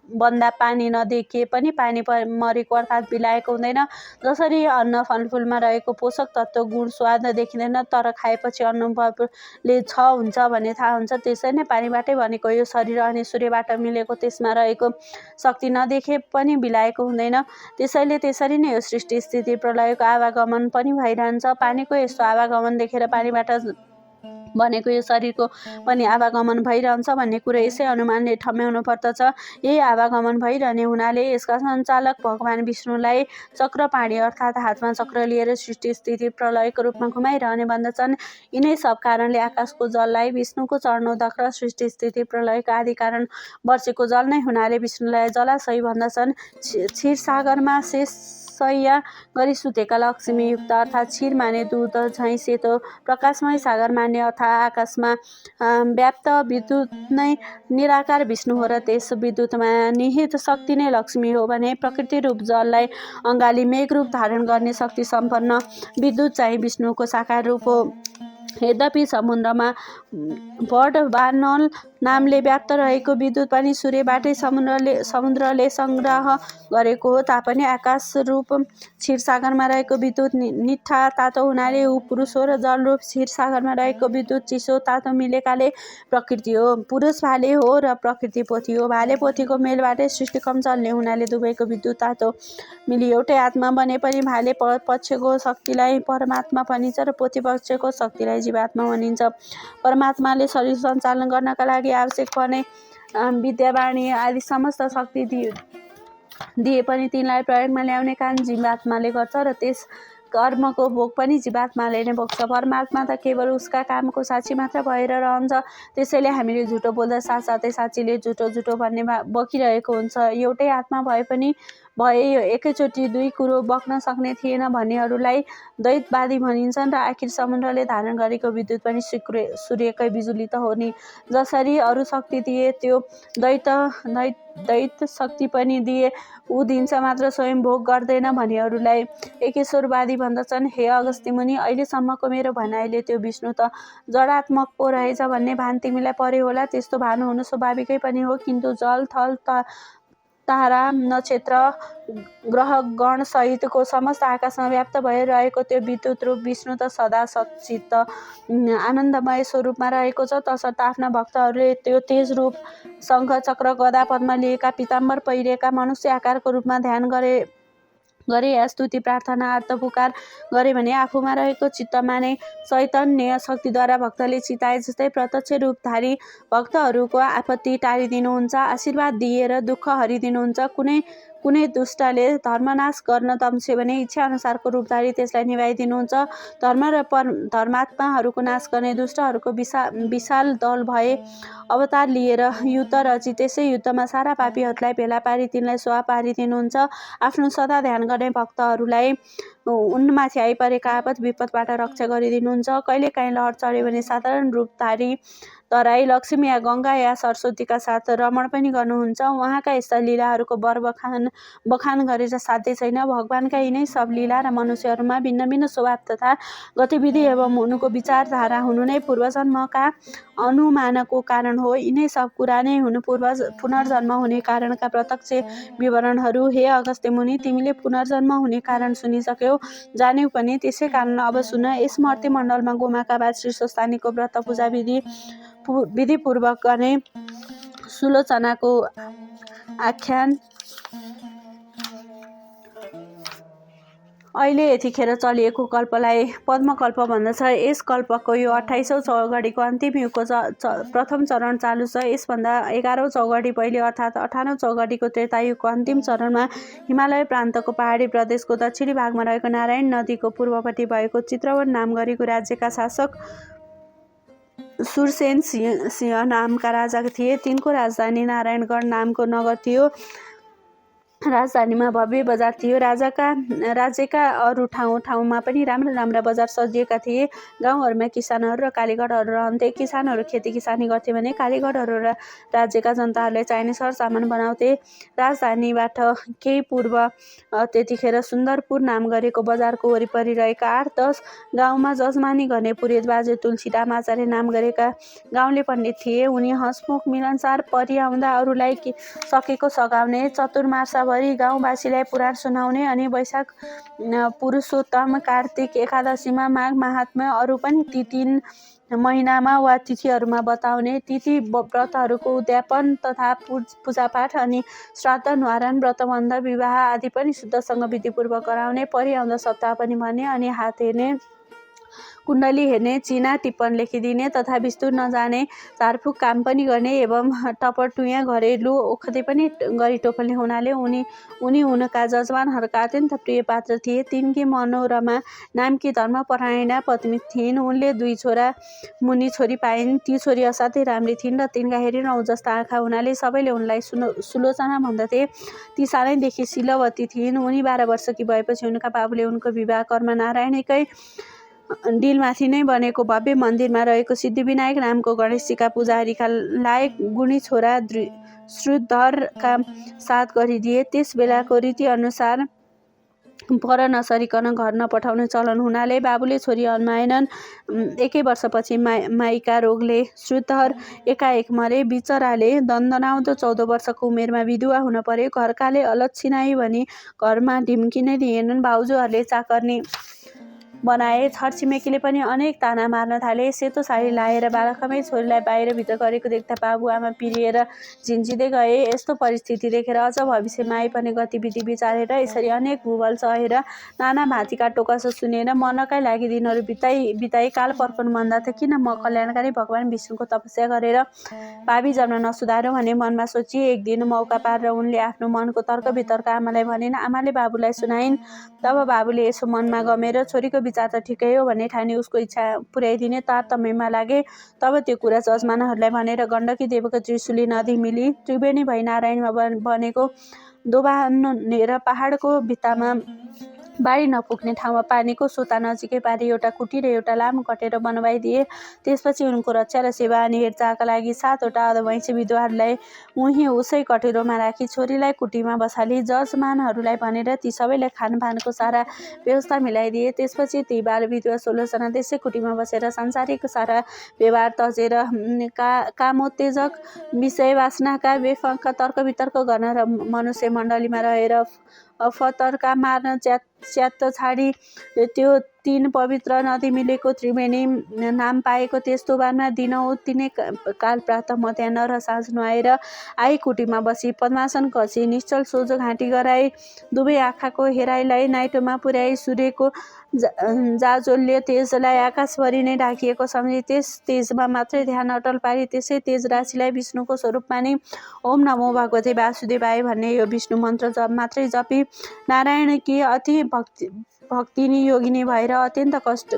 Speaker 1: बन्दा पानी नदेखिए पनि पानी मरेको अर्थात् बिलाएको हुँदैन। जसरी अन्न फलफुलमा रहेको पोषक तत्त्व गुण स्वाद देखिँदैन तर खाएपछि अनुभवले हुन्छ भन्ने थाहा हुन्छ, त्यसै नै पानीबाटै बनेको यो शरीर अनि सूर्यबाट मिलेको त्यसमा रहेको शक्ति नदेखे पनि बिलाएको हुँदैन। त्यसरी नै यो सृष्टि स्थिति प्रलयको आवागमन पनि भइरहन्छ। पानीको यस्तो आवागमन देखेर पानीबाट भनेको यो शरीरको पनि आवागमन भइरहन्छ भन्ने कुरो यसै अनुमानले ठम्याउनु पर्दछ। यही आवागमन भइरहने हुनाले यसका सञ्चालक भगवान विष्णुलाई चक्रपाणी अर्थात् हातमा चक्र लिएर सृष्टि स्थिति प्रलयको रूपमा घुमाइरहने भन्दछन्। यिनै सब कारणले आकाशको जललाई विष्णुको चरणोदक र सृष्टि स्थिति प्रलयको आदि कारण वर्षेको जल नै हुनाले विष्णुलाई जलाशय भन्दछन्। क्षीरसागरमा शय्या गरी सुतेका लक्ष्मीयुक्त अर्थात् क्षीर माने दुध झैँ सेतो प्रकाशमय सागर मान्ने अथवा आकाशमा व्याप्त विद्युत नै निराकार विष्णु हो र त्यस विद्युतमा निहित शक्ति नै लक्ष्मी हो भने प्रकृति रूप जललाई अँगाली मेघ रूप धारण गर्ने शक्ति सम्पन्न विद्युत चाहिँ विष्णुको साकार रूप हो। यद्यपि समुद्रमा बडवानल नामले व्याप्त रहेको विद्युत पनि सूर्यबाटै समुद्रले सङ्ग्रह गरेको हो तापनि आकाश रूप क्षीरसागरमा रहेको विद्युत निठा तातो हुनाले ऊ पुरुष हो र जल रूप क्षीरसागरमा रहेको विद्युत चिसो तातो मिलेकाले प्रकृति हो। पुरुष भाले हो र प्रकृति पोथी हो। भाले पोथीको मेलबाटै सृष्टि कम चल्ने हुनाले दुवैको विद्युत तातो मिली एउटै आत्मा बने पनि भाले पक्षको शक्तिलाई परमात्मा भनिन्छ र पोथी पक्षको शक्तिलाई जीवात्मा भनिन्छ। परमात्माले शरीर सञ्चालन गर्नका लागि आवश्यक पर्ने विद्यावाणी आदि समस्त शक्ति दिए पनि तिनलाई प्रयोगमा ल्याउने काम जीवात्माले गर्छ र त्यस कर्मको भोग पनि जीवात्माले नै भोग्छ। परमात्मा त केवल उसका कामको साक्षी मात्र भएर रहन्छ। त्यसैले हामीले झुटो बोल्दा साथसाथै साक्षीले झुटो भन्ने बकिरहेको हुन्छ। एउटै आत्मा भए पनि एकैचोटि दुई कुरो बक्न सक्ने थिएन भन्नेहरूलाई द्वैतवादी भनिन्छन् र आखिर समुद्रले धारण गरेको विद्युत पनि सूर्यकै बिजुली त हो नि। जसरी अरू शक्ति दिए त्यो दैत शक्ति पनि दिए ऊ दिन्छ मात्र स्वयं भोग गर्दैन भन्नेहरूलाई एकेश्वरवादी भन्दछन्। हे अगस्त्य मुनि, अहिलेसम्मको मेरो भनाइले त्यो विष्णु त जडात्मक पो रहेछ भन्ने भान तिमीलाई पर्यो होला। त्यस्तो भान हुनु स्वाभाविकै पनि हो, किन्तु जल थल तारा नक्षत्र ग्रह गण सहितको समस्त आकाशमा व्याप्त भएर रहेको त्यो विद्युत रूप विष्णु त सदा सच्चित्त आनन्दमय स्वरूपमा रहेको छ। तसर्थ आफ्ना भक्तहरूले त्यो तेज रूप शङ्ख चक्र गदा पद्म लिएका पीताम्बर पहिरेका मनुष्य आकारको रूपमा ध्यान गरे या स्तुति प्रार्थना अर्थ पुकार गरे भने आफूमा रहेको चित्तमा नै चैतन्य शक्तिद्वारा भक्तले चिताए जस्तै प्रत्यक्ष रूपधारी भक्तहरूको आपत्ति टारिदिनुहुन्छ, आशीर्वाद दिएर दुःख हरिदिनुहुन्छ। कुनै दुष्टले धर्मनाश गर्न तम्स्यो भने इच्छा अनुसारको रूपधारी त्यसलाई निभाइदिनुहुन्छ। धर्म र धर्मात्माहरूको नाश गर्ने दुष्टहरूको विशाल दल भए अवतार लिएर युद्ध रची त्यसै युद्धमा सारा पापीहरूलाई भेला पारी तिनलाई स्वाहा पारिदिनुहुन्छ। आफ्नो सदा ध्यान गर्ने भक्तहरूलाई उनमाथि आइपरेका आपद विपदबाट रक्षा गरिदिनुहुन्छ। कहिलेकाहीँ लहर चढ्यो भने साधारण रूपधारी तराई लक्ष्मी या गङ्गा या सरस्वतीका साथ रमण पनि गर्नुहुन्छ। उहाँका यस्ता लीलाहरूको बखान गरेर साध्य छैन। भगवानका यिनै सब लीला र मनुष्यहरूमा भिन्न भिन्न स्वभाव तथा गतिविधि एवं उनको विचारधारा हुनु नै पूर्वजन्मका अनुमानको कारण हो। यिनै सब कुरा नै हुनु पुनर्जन्म हुने कारणका प्रत्यक्ष विवरणहरू। हे अगस्त्य मुनि, तिमीले पुनर्जन्म हुने कारण सुनिसक्यौ, जान्यौ पनि। त्यसै कारण अब सुन। यस मर्त्यमण्डलमा गोमाका बाद श्री स्वस्थानीको व्रत पूजा विधिपूर्वक गर्ने सुलोचनाको आख्यान अहिले यतिखेर चलिएको कल्पलाई पद्मकल्प भन्दछ। यस कल्पको यो 28औं चौघडीको अन्तिम युगको प्रथम चरण चालु छ। यसभन्दा 11औं चौघडी पहिले अर्थात् 58औं चौघडीको त्रेतायुगको अन्तिम चरणमा हिमालय प्रान्तको पहाडी प्रदेशको दक्षिणी भागमा रहेको नारायण नदीको पूर्वपट्टि भएको चित्रवन नाम गरेको राज्यका शासक सुरसेन सिंह नामका राजा थिए। तिनको राजधानी नारायणगढ नामको नगर थियो। राजधानीमा भव्य बजार थियो। राज्यका अरू ठाउँमा पनि राम्रा बजार सजिएका थिए। गाउँहरूमा किसानहरू र कालीगढहरू रहन्थे। किसानहरू खेती किसानी गर्थे भने कालीगढहरू र राज्यका जनताहरूले चाहिने सरसामान बनाउँथे। राजधानीबाट केही पूर्व त्यतिखेर सुन्दरपुर नाम गरेको बजारको वरिपरि रहेका 8-10 गाउँमा जजमानी गर्ने पुरोहित बाजे तुलसीराम आचार्य नाम गरेका गाउँले पण्डित थिए। उनी हँसमुख मिलनसार परिआउँदा अरूलाई सकेको सघाउने, चतुर्मासाभरि गाउँवासीलाई पुराण सुनाउने अनि वैशाख पुरुषोत्तम, कार्तिक एकादशीमा, माघ महात्म्य अरू पनि ती 3 महिनामा वा तिथिहरूमा बताउने, तिथि व्रतहरूको उद्यापन तथा पूजापाठ अनि श्राद्ध न्वारान व्रतबन्ध विवाह आदि पनि शुद्धसँग विधिपूर्वक गराउने, परिआउँदा सप्ताह पनि भन्ने अनि हात हेर्ने, कुण्डली हेर्ने, चिना टिप्पण लेखिदिने तथा विस्तुर नजाने, झारफुक काम पनि गर्ने एवं टपरटुयाँ घरेलु ओखते पनि गरी टोपल्ने हुनाले उनी उनका जजमानहरूका अत्यन्त प्रिय पात्र थिए। तिनकी मनोरमा नामकी धर्मपरायणा पत्नी थिइन्। उनले 2 छोरा मुनि छोरी पाइन्। ती छोरी असाध्यै राम्री थिइन् र तिनका हेरी रौँ जस्ता आँखा हुनाले सबैले उनलाई सुलोचना भन्दथे। ती सानैदेखि शीलवती थिइन्। उनी 12 वर्षकी भएपछि उनका बाबुले उनको विवाह कर्मनारायणकै डिलमाथि नै बनेको भव्य मन्दिरमा रहेको सिद्धिविनायक नामको गणेशजीका पुजारीका लायक गुणी छोरा श्रुधरका साथ गरिदिए। त्यस बेलाको रीतिअनुसार पर नसरिकन घर नपठाउने चलन हुनाले बाबुले छोरी अन्माएनन्। 1 वर्षपछि माइका रोगले श्रुधर एकाएक मरे। बिचराले दन्दनाउँदो 14 वर्षको उमेरमा विधुवा हुन पर्यो। घरकाले अलच्छिनाई भनी घरमा ढिम्किनै दिएनन्। भाउजूहरूले चाकर्नी बनाए। छरछिमेकीले पनि अनेक ताना मार्न थाले। सेतो साडी लाएर बालकमै छोरीलाई बाहिर भित्र गरेको देख्दा बाबुआमा पिरिएर झिन्झिँदै गए। यस्तो परिस्थिति देखेर अझ भविष्यमा आइपर्ने गतिविधि विचारेर यसरी अनेक भुवल सहेर नाना भाँतीका टोकस सुनेर मनकै लागि दिनहरू बिताई काल फर्कनु भन्दा त किन म कल्याणकारी भगवान विष्णुको तपस्या गरेर भावी जन्म नसुधार्यो भने मनमा सोचिए। एक दिन मौका पारेर उनले आफ्नो मनको तर्क वितर्क आमालाई भनिन्। आमाले बाबुलाई सुनाइन्। तब बाबुले यसो मनमा गमेर छोरीको विचार त ठिकै हो भन्ने ठानी उसको इच्छा पुर्याइदिने तारतम्यमा लागे। तब त्यो कुरा जजमानहरूलाई भनेर गण्डकी देवको त्रिशुली नदी मिली त्रिवेणी भई नारायणमा बनेको दोभानेर पहाडको भित्तामा बाढी नपुग्ने ठाउँमा पानीको सोता नजिकै पारी एउटा कुटी र एउटा लामो कटेरो बनवाइदिए। त्यसपछि उनको रक्षा र सेवा अनि हेरचाहका लागि 7 वटा अधभैँसी विधवाहरूलाई उही उसै कटेरोमा राखी छोरीलाई कुटीमा बसाली। जजमानहरूलाई भनेर ती सबैलाई खानपानको सारा व्यवस्था मिलाइदिए। त्यसपछि ती बालविधवा 16 जना त्यसै कुटीमा बसेर सांसारिक सारा व्यवहार तजेर कामोत्तेजक विषय वासनाका बेफाका तर्क वितर्क गर्न र मनुष्य मण्डलीमा रहेर फतर्का मार्न च्यात्त छाडी त्यो 3 पवित्र नदी मिलेको त्रिवेणी नाम पाएको त्यस दोभानमा दिनहुँ तिनै काल प्रातः मध्याह्न र साँझ नुहाएर आई कुटीमा बसी पद्मासन कसी निश्चल सोझो घाँटी गराई दुवै आँखाको हेराइलाई नाइटोमा पुर्याई सूर्यको जाजोल्य तेजलाई आकाशभरि नै ढाकिएको सम्झी त्यस तेजमा मात्रै ध्यान अटल पारी त्यसै तेज राशिलाई विष्णुको स्वरूप मानी ओम नमो भगवते वासुदेवाय भन्ने यो विष्णु मन्त्र मात्रै जपी नारायणकी अति भक्तिनी योगिनी भएर अत्यन्त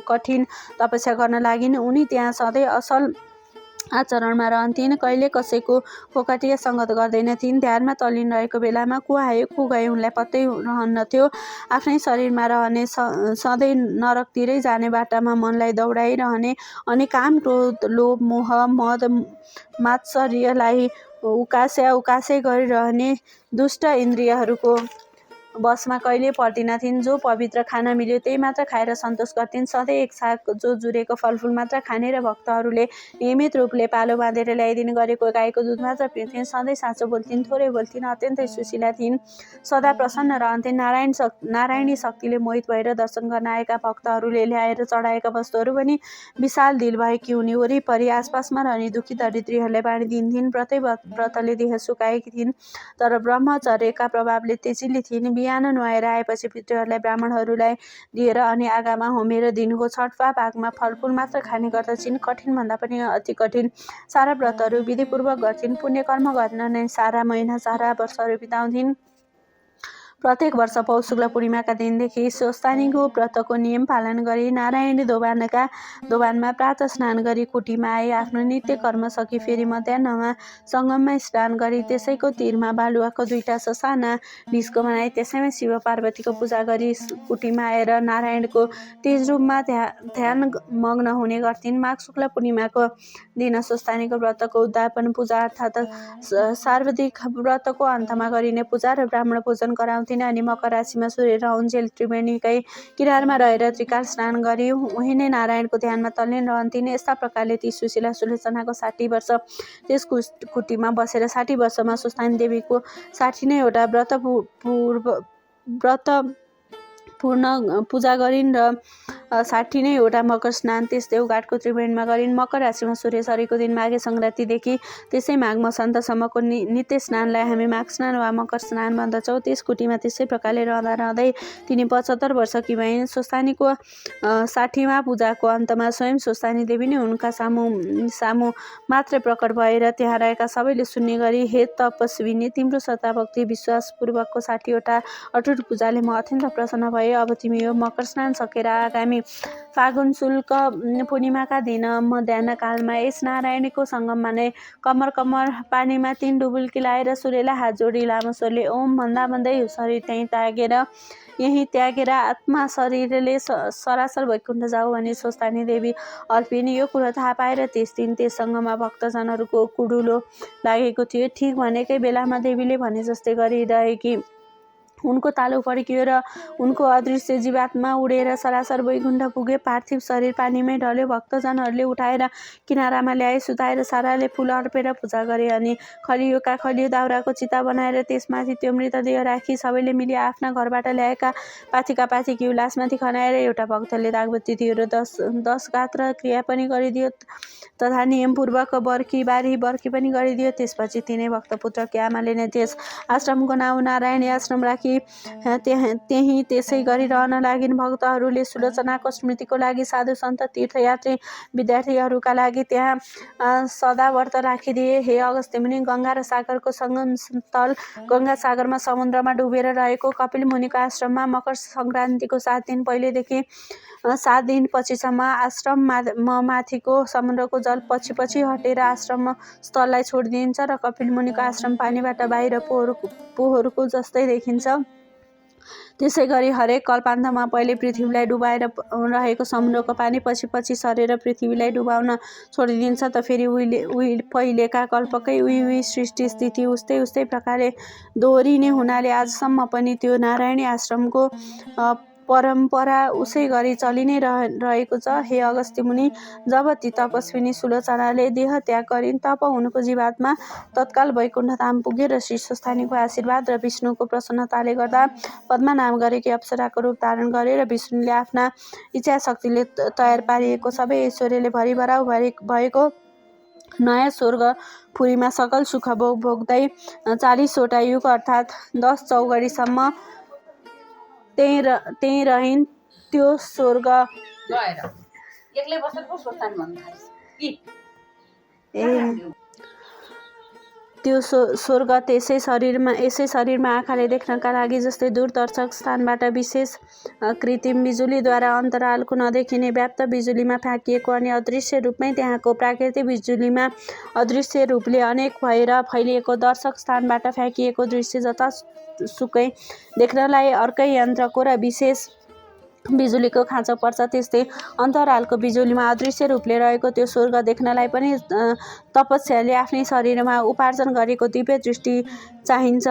Speaker 1: कठिन तपस्या गर्न लागिन्। उनी त्यहाँ सधैँ असल आचरणमा रहन्थिन्। कहिले कसैको फोकटिया सङ्गत गर्दैनथिन्। ध्यानमा तल्लीन रहेको बेलामा को आयो को गयो उनलाई पत्तै रहन्नथ्यो। आफ्नै शरीरमा रहने सधैँ नरकतिरै जाने बाटामा मनलाई दौडाइरहने अनि काम क्रोध लोभ मोह मद मात्सर्यलाई उकासै गरिरहने दुष्ट इन्द्रियहरूको बसमा कहिले पर्दिनथिन्। जो पवित्र खाना मिल्यो त्यही मात्र खाएर सन्तोष गर्थिन्। सधैँ एक साग जो जुरेको फलफुल मात्र खाने र भक्तहरूले नियमित रूपले पालो बाँधेर ल्याइदिने गरेको गाईको दुध मात्र पिउँथिन्। सधैँ साँचो बोल्थिन्, थोरै बोल्थिन्, अत्यन्तै सुशीला थिइन्, सदा प्रसन्न रहन्थिन्। नारायणी शक्तिले मोहित भएर दर्शन गर्न आएका भक्तहरूले ल्याएर चढाएका वस्तुहरू पनि विशाल दिल भएकी उनी वरिपरि आसपासमा रहने दुखी दरिद्रीहरूलाई बाँडिदिन्थिन्। व्रतले देह सुकाएकी थिइन् तर ब्रह्मचर्यका प्रभावले तेजिली थिइन्। बिहान नुहाएर आएपछि पितृहरूलाई ब्राह्मणहरूलाई दिएर अनि आगामा होमेर दिनको 6वाँ भागमा फलफुल मात्र खाने गर्दछिन्। कठिन भन्दा पनि अति कठिन सारा व्रतहरू विधिपूर्वक गर्थिन्। पुण्यकर्म गर्न नै सारा महिना सारा वर्षहरू बिताउँथिन्। प्रत्येक वर्ष पौष शुक्ल पूर्णिमाका दिनदेखि स्वस्थानीको व्रतको नियम पालन गरी नारायणी दोभानमा प्रातः स्नान गरी कुटीमा आई आफ्नो नित्य कर्म सकी फेरि मध्याह्नमा सङ्गममा स्नान गरी त्यसैको तीरमा बालुवाको 2टा ससाना डिस्को बनाई त्यसैमा शिव पार्वतीको पूजा गरी कुटीमा आएर नारायणको तेजरूपमा ध्यान मग्न हुने गर्थिन्। माघ शुक्ल पूर्णिमाको दिन स्वस्थानीको व्रतको उद्यापन पूजा अर्थात् सार्वधिक व्रतको अन्तमा गरिने पूजा र ब्राह्मण भोजन गराउँथिन्। अनि मकर राशिमा सूर्य रहन्जेल त्रिवेणीकै किनारमा रहेर त्रिकाल स्नान गरी उही नै नारायणको ध्यानमा तल्लीन रहन्थिन्। यस्ता प्रकारले ती सुशीला सुलोचनाको 60 वर्ष त्यस कुटीमा बसेर 60 वर्षमा स्वस्थानी देवीको 60 नै वटा व्रत पूर्ण पूजा गरिन् र 60 नैवटा मकर स्नान त्यस देवघाटको त्रिवेणीमा गरिन्। मकर राशिमा सूर्य सरेको दिन माघे सङ्क्रान्तिदेखि त्यसै माघ मसान्तसम्मको नित्य स्नानलाई हामी माघ स्नान वा मकर स्नान भन्दछौँ। त्यस कुटीमा त्यसै प्रकारले रहँदा रहँदै तिनी 75 वर्षकी भइन्। स्वस्थानीको 60वाँ पूजाको अन्तमा स्वयं स्वस्थानी देवी नै उनका सामु मात्रै प्रकट भएर त्यहाँ रहेका सबैले सुन्ने गरी, हे तपस्विनी, तिम्रो श्रद्धा भक्ति विश्वासपूर्वकको 60वटा अटुट पूजाले म अत्यन्त प्रसन्न भए। अब तिमी यो मकर स्नान सकेर आगामी फागुन शुक्ल पूर्णिमाका दिन मध्याह्न कालमा यस नारायणीको सङ्गममा नै कमर पानीमा 3 डुबुल्की लाएर सूर्यलाई हात जोडी लामो स्वरले ओम भन्दा भन्दै शरीर यहीँ त्यागेर आत्मा शरीरले सरासर वैकुण्ठ जाऊ भनी स्वस्थानी देवी अल्पिन्। यो कुरो थाहा पाएर त्यस दिन त्यस सङ्गममा भक्तजनहरूको कुडुलो लागेको थियो। ठिक भनेकै बेलामा देवीले भने जस्तै गरिरहेकी उनको तालु फर्कियो र उनको अदृश्य जीवात्मा उडेर सरासर वैकुण्ठ पुगे। पार्थिव शरीर पानीमै ढल्यो। भक्तजनहरूले उठाएर किनारामा ल्याए, सुताएर साराले फुल अर्पेर पूजा गरे अनि खलियो दाउराको चिता बनाएर त्यसमाथि त्यो मृतदेह राखी सबैले मिली आफ्ना घरबाट ल्याएका पाथी घिउ लासमाथि खनाएर एउटा भक्तले दागबत्ती दियो र 10 गात्र क्रिया पनि गरिदियो तथा नियमपूर्वक बर्की पनि गरिदियो। त्यसपछि तिनै भक्तपुत्रकी आमाले नै त्यस आश्रमको नाउँ नारायणी आश्रम राखी त्यही त्यसै गरिरहन लागिन्। भक्तहरूले सुलोचनाको स्मृतिको लागि, साधु सन्त तीर्थयात्री विद्यार्थीहरूका लागि त्यहाँ सदा व्रत राखिदिए। हे अगस्त्य मुनि, गङ्गा र सागरको सङ्गम स्थल गङ्गा सागरमा समुद्रमा डुबेर रहेको कपिल मुनिको आश्रममा मकर सङ्क्रान्तिको 7 दिन पहिलेदेखि 7 दिन पछिसम्म आश्रम माथिको समुद्रको जल पछि हटेर आश्रम स्थललाई छोडिदिन्छ र कपिल मुनिको आश्रम पानीबाट बाहिर पोहोरको जस्तै देखिन्छ। त्यसै गरी हरेक कल्पान्तमा पहिले पृथ्वीलाई डुबाएर रहेको समुद्रको पानी पछि सरेर पृथ्वीलाई डुबाउन छोडिदिन्छ त फेरि पहिलेका कल्पकै उही सृष्टि स्थिति उस्तै प्रकारले दोहोरिने हुनाले आजसम्म पनि त्यो नारायणी आश्रमको परम्परा उसै गरी चलि नै रहेको छ। हे अगस्त्य मुनि, जब ती तपस्विनी सुलोचनाले देह त्याग गरिन् तब उनको जीवात्मा तत्काल वैकुण्ठ धाम पुग्यो र श्री स्वस्थानीको आशीर्वाद र विष्णुको प्रसन्नताले गर्दा पद्मा नाम गरेकी अप्सराको रूप धारण गरे र विष्णुले आफ्ना इच्छा शक्तिले तयार पारिएको सबै ऐश्वर्यले भरिभराउ भएको नयाँ स्वर्गपुरीमा सकल सुख भोग्दै 40वटा युग अर्थात् 10 चौघडीसम्म त्यहीँ रहिन्। त्यो स्वर्ग यसै शरीरमा आँखाले देख्नका लागि जस्तै दूरदर्शक स्थानबाट विशेष कृत्रिम बिजुलीद्वारा अन्तरालको नदेखिने व्याप्त बिजुलीमा फ्याँकिएको अनि अदृश्य रूपमै त्यहाँको प्राकृतिक बिजुलीमा अदृश्य रूपले अनेक भएर फैलिएको दर्शक स्थानबाट फ्याँकिएको दृश्य जतासुकै देख्नलाई अर्कै यन्त्रको र विशेष बिजुलीको खाँचो पर्छ, त्यस्तै अन्तरालको बिजुलीमा अदृश्य रूपले रहेको त्यो स्वर्ग देख्नलाई पनि तपस्याले आफ्नै शरीरमा उपार्जन गरेको दिव्य दृष्टि चाहिन्छ।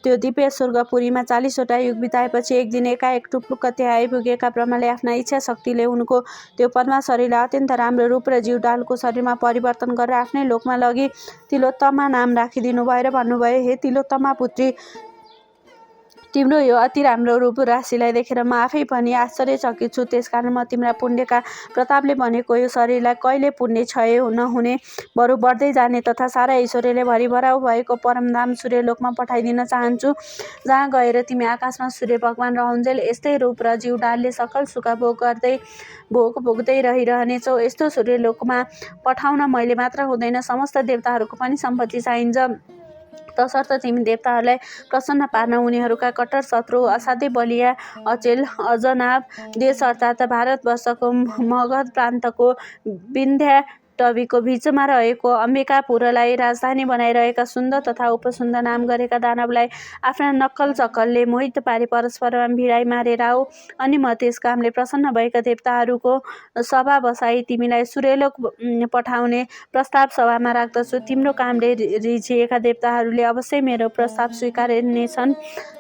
Speaker 1: त्यो दिव्य स्वर्गपुरीमा 40वटा युग बिताएपछि एक दिन एकाएक टुप्लुक्क त्यहाँ आइपुगेका ब्रह्माले आफ्ना इच्छा शक्तिले उनको त्यो पद्मा शरीरलाई अत्यन्त राम्रो रूप र जीवडालको शरीरमा परिवर्तन गरेर आफ्नै लोकमा लगी तिलोत्तमा नाम राखिदिनु भयो र भन्नुभयो, हे तिलोत्तमा पुत्री, तिम्रो यो अति राम्रो रूप राशिलाई देखेर म आफै पनि आश्चर्यचकित छु। त्यसकारण म तिम्रा पुण्यका प्रतापले बनेको यो शरीरलाई कहिले पुण्य क्षय नहुने, बरु बढ्दै जाने तथा सारा ऐश्वर्यले भरिभराउ भएको परमधाम सूर्यलोकमा पठाइदिन चाहन्छु, जहाँ गएर तिमी आकाशमा सूर्य भगवान रहन्जेल यस्तै रूप र जीवडालले सकल सुख भोग्दै रहिरहनेछौ। यस्तो सूर्यलोकमा पठाउन मैले मात्र हुँदैन, समस्त देवताहरूको पनि सम्पत्ति चाहिन्छ। तसर्थ तिमी देवताहरूलाई प्रसन्न पार्न उनीहरूका कट्टर शत्रु असाध्यै बलिया अचेल अजनाब देश अर्थात् भारतवर्षको मगध प्रान्तको विन्ध्या टवीको बीचमा रहेको अम्बिकापुरलाई राजधानी बनाइरहेका सुन्द तथा उपसुन्द नाम गरेका दानवलाई आफ्ना नक्कल चक्कलले मोहित पारी परस्परमा भिडाइ मारेर आऊ। अनि म त्यस कामले प्रसन्न भएका देवताहरूको सभा बसाई तिमीलाई सूर्यलोक पठाउने प्रस्ताव सभामा राख्दछु। तिम्रो कामले रिझिएका देवताहरूले अवश्य मेरो प्रस्ताव स्वीकार्नेछन्,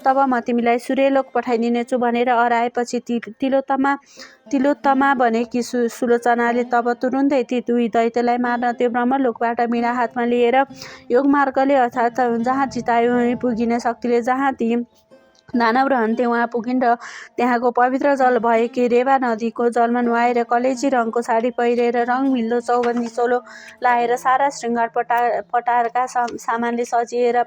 Speaker 1: तब म तिमीलाई सूर्यलोक पठाइदिनेछु भनेर हराएपछि तिलोत्तमा भनेकी सुलोचनाले तब तुरुन्तै ती दुई दैत्यलाई मार्न त्यो ब्रह्मलोकबाट वीणा हातमा लिएर योगमार्गले अर्थात् जहाँ चितायो पुगिने शक्तिले जहाँ ती दानव रहन्थे। उहाँ पुगिन् र त्यहाँको पवित्र जल भएकी रेवा नदीको जलमा नुहाएर कलेजी रङको साडी पहिरेर रङ मिल्दो चौबन्दी चोलो लाएर सारा श्रृङ्गार पटारका सामानले सजिएर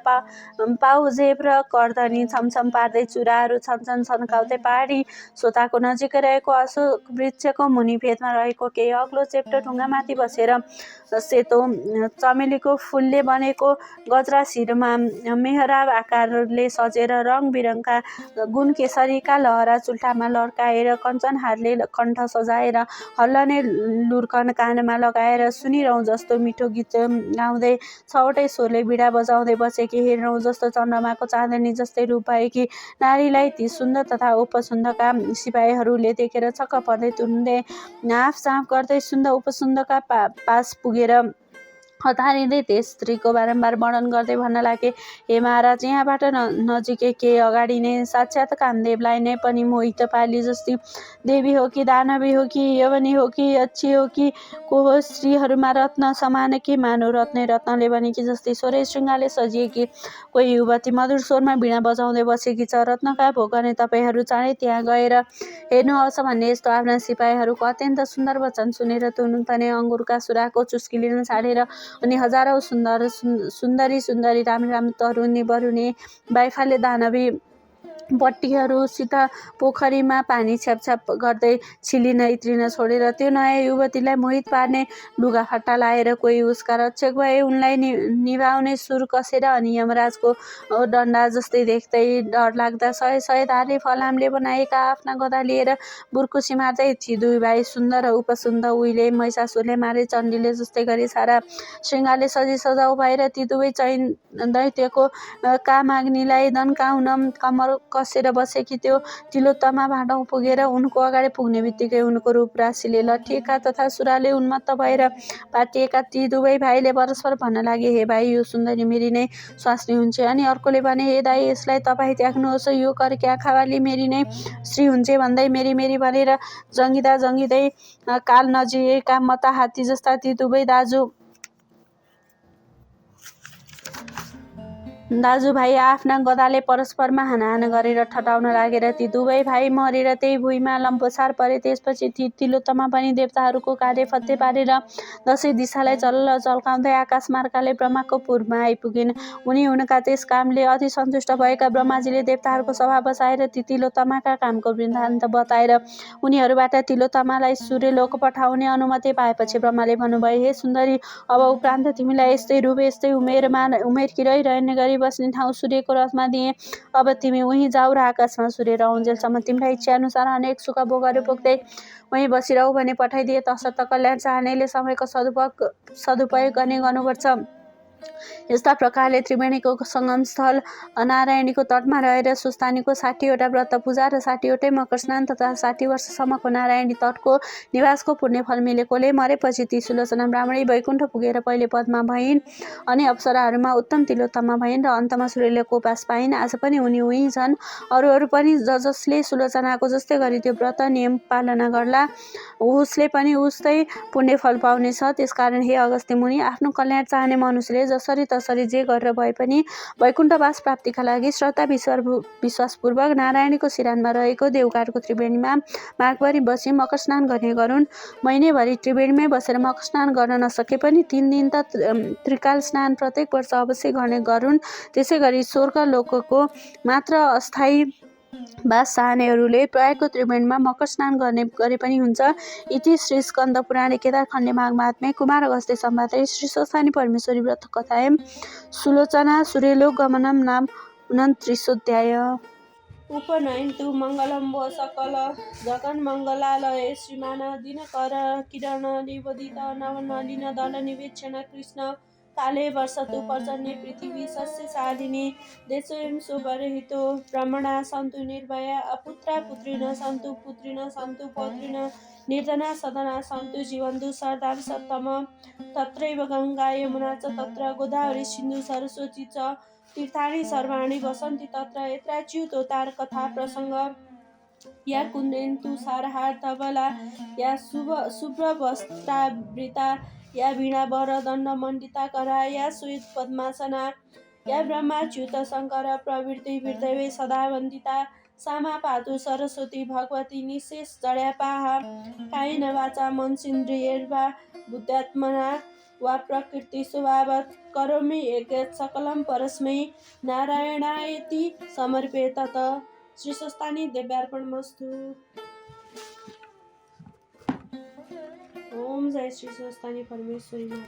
Speaker 1: पाउजेब र कर्दनी छमछम पार्दै चुराहरू छनछन छन्काउँदै पहाडी सोताको नजिकै रहेको अशोक वृक्षको मुनि भेदमा रहेको केही अग्लो चेप्टो ढुङ्गामाथि बसेर सेतो चमेलीको फुलले बनेको गजरा शिरमा मेहराब आकारले सजेर रङ बिरङका गुणकेसरीका लहरा चुल्ठामा लड्काएर कञ्चनहारले कण्ठ सजाएर हल्लने लुर्कन कानमा लगाएर सुनिरौँ जस्तो मिठो गीत गाउँदै छवटै स्वरले बिडा बजाउँदै बसेकी हेरौँ जस्तो चन्द्रमाको चाँदनी जस्तै रूप भएकी नारीलाई ती सुन्दर तथा उपसुन्दका सिपाहीहरूले देखेर छक्क पर्दै तुरुन्तै नाफचाफ गर्दै सुन्द उपसुन्दका पास पुगेर हतारिँदै त्यस स्त्रीको बारम्बार वर्णन गर्दै भन्न लागे, हे महाराज, यहाँबाट नजिकै केही अगाडि नै साक्षात् कामदेवलाई नै पनि मोहित पाली जस्ती देवी हो कि दानवी हो कि यवनी हो कि अच्छी हो कि को हो? स्त्रीहरूमा रत्न समान कि मानव रत्नै रत्नले बनेकी जस्तै सोह्रै श्रृङ्गारले सजिएकी कोही युवती मधुर स्वरमा वीणा बजाउँदै बसेकी छ। रत्नका भोग गर्ने तपाईँहरू चाँडै त्यहाँ गएर हेर्नुहोस् भन्ने यस्तो आफ्ना सिपाहीहरूको अत्यन्त सुन्दर वचन सुनेर तुरुन्त नै अङ्गुरका सुराको चुस्की लिन छाडेर अनि हजारौँ सुन्दरी राम्री तरुणी बरुणी बाइफाले दानवी बट्टीहरूसित पोखरीमा पानी छ्यापछ्याप गर्दै छिलिन इत्रिन छोडेर त्यो नयाँ युवतीलाई मोहित पार्ने लुगाफाटा लाएर कोही उसका रक्षक भए उनलाई निभाउने सुर कसेर अनि यमराजको डन्डा जस्तै देख्दै डर लाग्दा सय सय धारले फलामले बनाएका आफ्ना गदा लिएर बुर्कुसी मार्दै ती दुई भाइ सुन्दर र उपसुन्द उहिले महिषासुरले मारे चण्डीले जस्तै गरी सारा श्रृङ्गारले सजाउ भएर ती दुवै दैत्यको कामाग्निलाई दन्काउन कम्मर कसेर बसेकी त्यो तिलोत्तमा भाँडो पुगेर उनको अगाडि पुग्ने बित्तिकै उनको रूप राशिले लट्ठिएका तथा सुराले उन्मत्त भएर पाटिएका ती दुवै भाइले परस्पर भन्न लागे, हे भाइ, यो सुन्दरी मेरी नै स्वास्नी हुन्छ। अनि अर्कोले भने, हे दाइ, यसलाई तपाईँ त्याग्नुहोस्, यो कर्के आँखावाली मेरी नै स्त्री हुन्छ भन्दै मेरी मेरी भनेर जङ्गिँदै काल नजिएका मता हात्ती जस्ता ती दुवै दाजुभाइ आफ्ना गदाले परस्परमा हानाहान गरेर ठटाउन लागेर ती दुवै भाइ मरेर त्यही भुइँमा लम्पसार परे। त्यसपछि ती तिलोत्तमा पनि देवताहरूको कार्य फत्ते पारेर दसैँ दिशालाई चल्ल चल्काउँदै आकाश मार्गले ब्रह्माको पुरमा आइपुगिन्। उनका त्यस कामले अति सन्तुष्ट भएका ब्रह्माजीले देवताहरूको सभा बसाएर ती तिलोत्तमाका कामको वृत्तान्त बताएर उनीहरूबाट तिलोत्तमालाई सूर्यलोक पठाउने अनुमति पाएपछि ब्रह्माले भन्नुभयो, हे सुन्दरी, अब उपरान्त तिमीलाई यस्तै रूप यस्तै उमेरकी रहिरहने गरी बस्ने ठाउँ सूर्यको रथमा दिए। अब तिमी उहीँ जाऊ र आकाशमा सूर्य रहन्जेलसम्म तिमीलाई इच्छाअनुसार अनेक सुख भोगहरू भोग्दै उहीँ बसिरहू भने पठाइदिए। तसर्थ कल्याण चाहनेले समयको सदुपयोग गर्ने गर्नुपर्छ। यस्ता प्रकारले त्रिवेणीको सङ्गम स्थल नारायणीको तटमा रहेर सुस्तानीको 60वटा व्रत पूजा र 60वटै मकर स्नान तथा 60 वर्षसम्मको नारायणी तटको निवासको पुण्यफल मिलेकोले मरेपछि ती सुलोचना ब्राह्मणी वैकुण्ठ पुगेर पहिले पद्मा भइन्, अनि अप्सराहरूमा उत्तम तिलोत्तमा भइन् र अन्तमा सूर्यलोकको उपास पाइन्। आज पनि उही छन्। अरूहरू पनि जसले सुलोचनाको जस्तै गरी त्यो व्रत नियम पालना गर्ला उसले पनि उस्तै पुण्यफल पाउनेछ। त्यसकारण हे अगस्त्य मुनि, आफ्नो कल्याण चाहने मनुष्यले जसरी तसरी जे गरेर भए पनि वैकुण्ठवास प्राप्तिका लागि श्रद्धा विश्वासपूर्वक नारायणीको सिरानमा रहेको देवघाटको त्रिवेणीमा माघभरि बसी मकर स्नान गर्ने गरून्। महिनैभरि त्रिवेणीमै बसेर मकर स्नान गर्न नसके पनि 3 दिन त त्रिकाल स्नान प्रत्येक वर्ष अवश्य गर्ने गरून्। त्यसै गरी स्वर्गलोकको मात्र अस्थायी बास चाहनेहरूले प्रयागको त्रिवेणीमा मकर स्नान गरे पनि हुन्छ। इति श्री स्कन्द पुराणे केदारखण्डे माघमाहात्म्ये कुमार अगस्त्य संवादे श्री स्वस्थानी परमेश्वरी व्रत कथायां सुलोचना सूर्यलोक गमनम नाम 29 उपनयन्तु मङ्गलम्बो सकल जगन्मङ्गलालये श्रीमान दिनकर किरण निवेदित नवनलिन दल निवेक्षण कृष्ण काले वर्षतु पर्जन्ये पृथिवी सस्यशालिनी देशोऽयं सुबर्हितो ब्रह्मणा सन्तु निर्भया अपुत्रा पुत्रिण सन्तु पुत्रिण सन्तु पौत्रिण निर्धना सदना सन्तु जीवन्तु शरदां सत्तम तत्रैव गङ्गा यमुना च तत्र गोदावरी सिन्धु सरस्वती च तीर्थानि सर्वाणि वसन्ति तत्र यत्राच्युतोत्तर कथा प्रसंग या कुन्देन्दु सारहार धवला या शुभ्रवस्त्रावृता या वीणावर दण्डमण्डिता करा या श्वेत पद्मासना या ब्रह्माच्युत शङ्कर प्रवृत्ति वृद्धवे सदा वन्दिता सामा पातु सरस्वती भगवती निशेष जड्यापाः कायेन वाचा मनसेन्द्रियैर्वा बुद्ध्यात्मना वा प्रकृति स्वभावात् करोमि यद्यत् सकलं परस्मै नारायणायेति समर्पये तत् श्री स्वस्तानी देव्यार्पणमस्तु। ओम जय श्री स्वस्तानी परमेश्वरी माता।